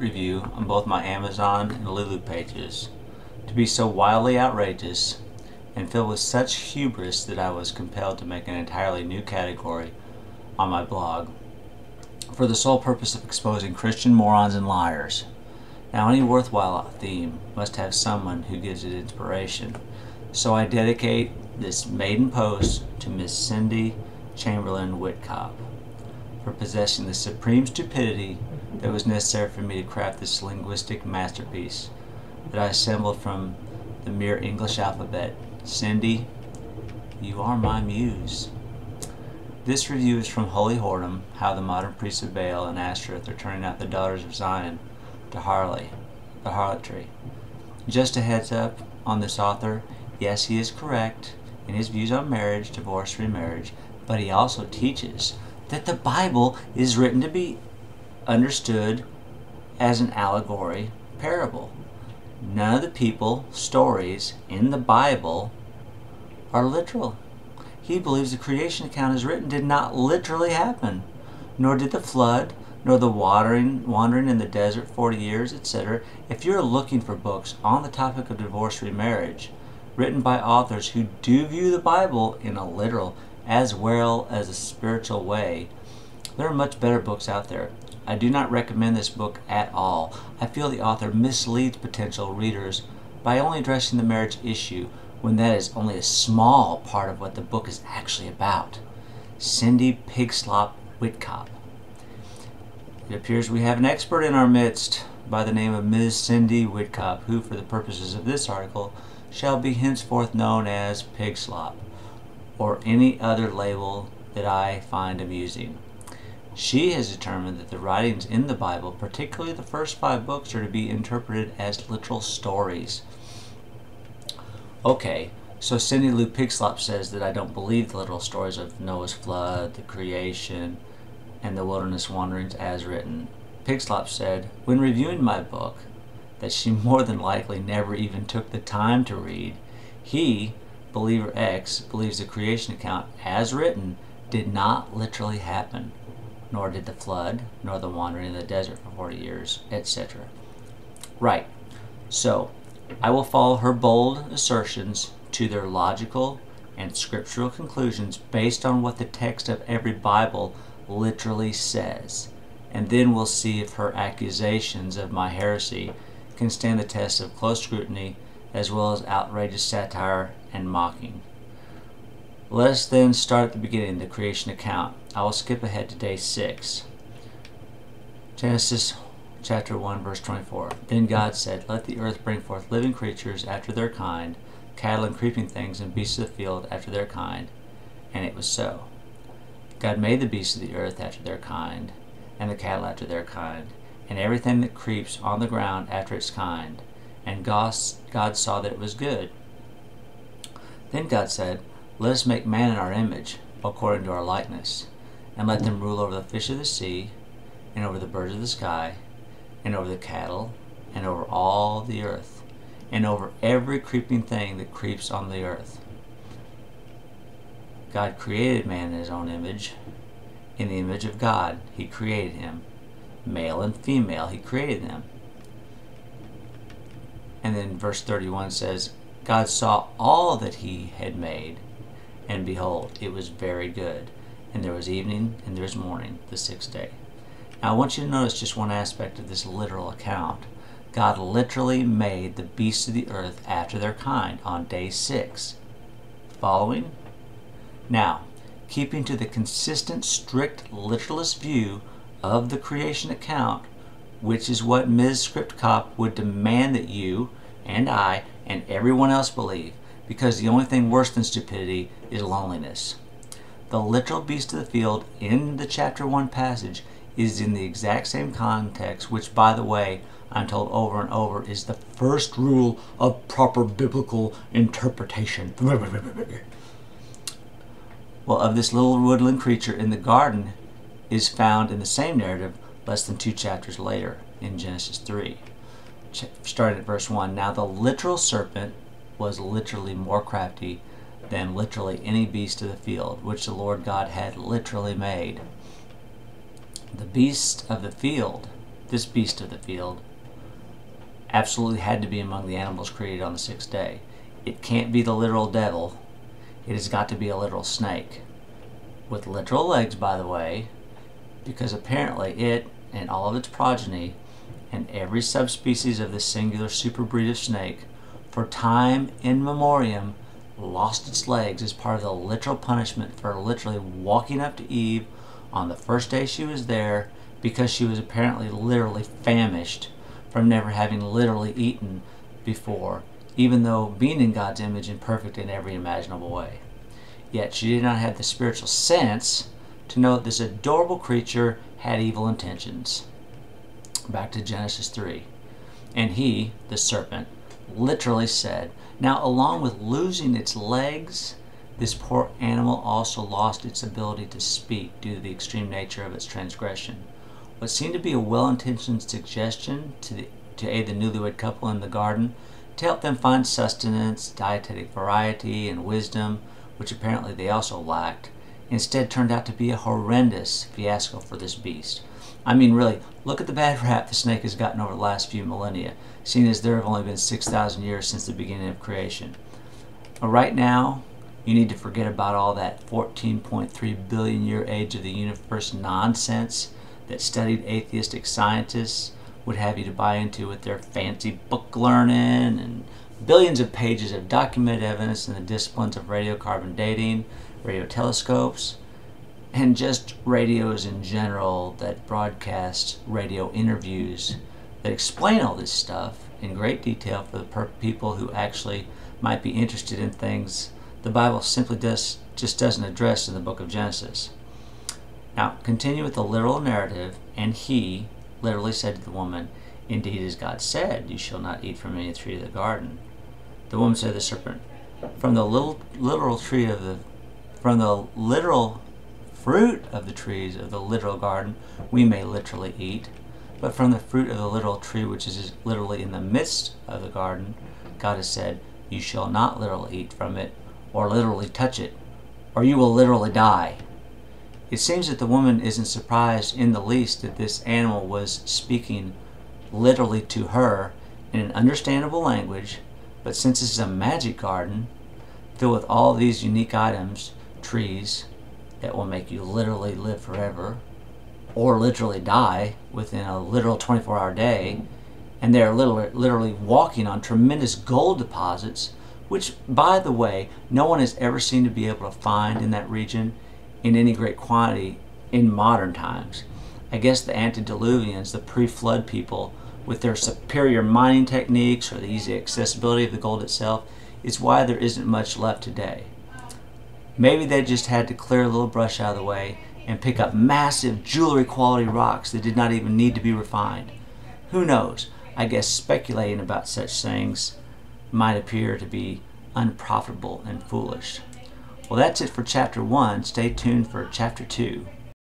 review on both my Amazon and Lulu pages to be so wildly outrageous and filled with such hubris that I was compelled to make an entirely new category on my blog for the sole purpose of exposing Christian morons and liars. Now, any worthwhile theme must have someone who gives it inspiration, so I dedicate this maiden post to Miss Cindy Chamberlain WITTKOPP for possessing the supreme stupidity that was necessary for me to craft this linguistic masterpiece that I assembled from the mere English alphabet. Cindy, you are my muse. This review is from Holy Whoredom, How the Modern Priests of Baal and Ashtoreth Are Turning Out the Daughters of Zion to harlotry. Just a heads up on this author, yes, he is correct in his views on marriage, divorce, remarriage, but he also teaches that the Bible is written to be understood as an allegory parable. None of the people, stories in the Bible are literal. He believes the creation account as written did not literally happen, nor did the flood, nor the wandering in the desert 40 years, etc. If you're looking for books on the topic of divorce, remarriage, written by authors who do view the Bible in a literal as well as a spiritual way, there are much better books out there. I do not recommend this book at all. I feel the author misleads potential readers by only addressing the marriage issue when that is only a small part of what the book is actually about. Cindy Pigslop WITTKOPP. It appears we have an expert in our midst by the name of Ms. Cindy WITTKOPP, who for the purposes of this article shall be henceforth known as Pigslop, or any other label that I find amusing. She has determined that the writings in the Bible, particularly the first 5 books, are to be interpreted as literal stories. Okay, so Cindy Lou Pigslop says that I don't believe the literal stories of Noah's flood, the creation, and the wilderness wanderings as written. Pigslop said, when reviewing my book, that she more than likely never even took the time to read. He, believer X, believes the creation account as written did not literally happen, nor did the flood, nor the wandering in the desert for 40 years, etc. Right. So, I will follow her bold assertions to their logical and scriptural conclusions based on what the text of every Bible literally says. And then we'll see if her accusations of my heresy can stand the test of close scrutiny as well as outrageous satire and mocking. Let us then start at the beginning, the creation account. I will skip ahead to day 6. Genesis chapter 1, verse 24. Then God said, let the earth bring forth living creatures after their kind, cattle and creeping things and beasts of the field after their kind. And it was so. God made the beasts of the earth after their kind, and the cattle after their kind, and everything that creeps on the ground after its kind. And God saw that it was good. Then God said, let us make man in our image, according to our likeness, and let them rule over the fish of the sea, and over the birds of the sky, and over the cattle, and over all the earth, and over every creeping thing that creeps on the earth. God created man in his own image. In the image of God, he created him. Male and female, he created them. And then verse 31 says, God saw all that he had made, and behold, it was very good. And there was evening, and there was morning, the 6th day. Now I want you to notice just one aspect of this literal account. God literally made the beasts of the earth after their kind on day 6. Following? Now, keeping to the consistent, strict, literalist view of the creation account, which is what Ms. WITTKOPP would demand that you and I and everyone else believe, because the only thing worse than stupidity is loneliness. The literal beast of the field in the chapter 1 passage is in the exact same context, which, by the way, I'm told over and over is the first rule of proper biblical interpretation. Well, of this little woodland creature in the garden is found in the same narrative less than 2 chapters later in Genesis 3. Starting at verse 1. Now the literal serpent was literally more crafty than literally any beast of the field, which the Lord God had literally made. The beast of the field this beast of the field absolutely had to be among the animals created on the sixth day. It can't be the literal devil. It has got to be a literal snake. With literal legs, by the way, because apparently it and all of its progeny and every subspecies of this singular superbreed of snake for time in memoriam lost its legs as part of the literal punishment for literally walking up to Eve on the first day she was there, because she was apparently literally famished from never having literally eaten before, even though being in God's image and perfect in every imaginable way. Yet she did not have the spiritual sense to know that this adorable creature had evil intentions. Back to Genesis 3. And he, the serpent, literally said, now along with losing its legs, this poor animal also lost its ability to speak due to the extreme nature of its transgression. What seemed to be a well-intentioned suggestion to aid the newlywed couple in the garden, to help them find sustenance, dietetic variety, and wisdom, which apparently they also lacked, instead turned out to be a horrendous fiasco for this beast. I mean, really, look at the bad rap the snake has gotten over the last few millennia, seeing as there have only been 6,000 years since the beginning of creation. But right now, you need to forget about all that 14.3 billion year age of the universe nonsense that studied atheistic scientists would have you to buy into with their fancy book learning and billions of pages of documented evidence in the disciplines of radiocarbon dating, radio telescopes, and just radios in general that broadcast radio interviews that explain all this stuff in great detail for the people who actually might be interested in things the Bible simply just doesn't address in the book of Genesis. Now, continue with the literal narrative, and he literally said to the woman, indeed, as God said, you shall not eat from any tree of the garden. The woman said to the serpent, from the literal fruit of the trees of the literal garden we may literally eat, but from the fruit of the literal tree which is literally in the midst of the garden, God has said, you shall not literally eat from it, or literally touch it, or you will literally die. It seems that the woman isn't surprised in the least that this animal was speaking literally to her in an understandable language, but since this is a magic garden filled with all these unique items, trees that will make you literally live forever, or literally die within a literal 24-hour day, and they're literally walking on tremendous gold deposits, which, by the way, no one has ever seemed to be able to find in that region in any great quantity in modern times. I guess the antediluvians, the pre-flood people, with their superior mining techniques or the easy accessibility of the gold itself, is why there isn't much left today. Maybe they just had to clear a little brush out of the way and pick up massive jewelry quality rocks that did not even need to be refined. Who knows? I guess speculating about such things might appear to be unprofitable and foolish. Well, that's it for chapter 1. Stay tuned for chapter 2.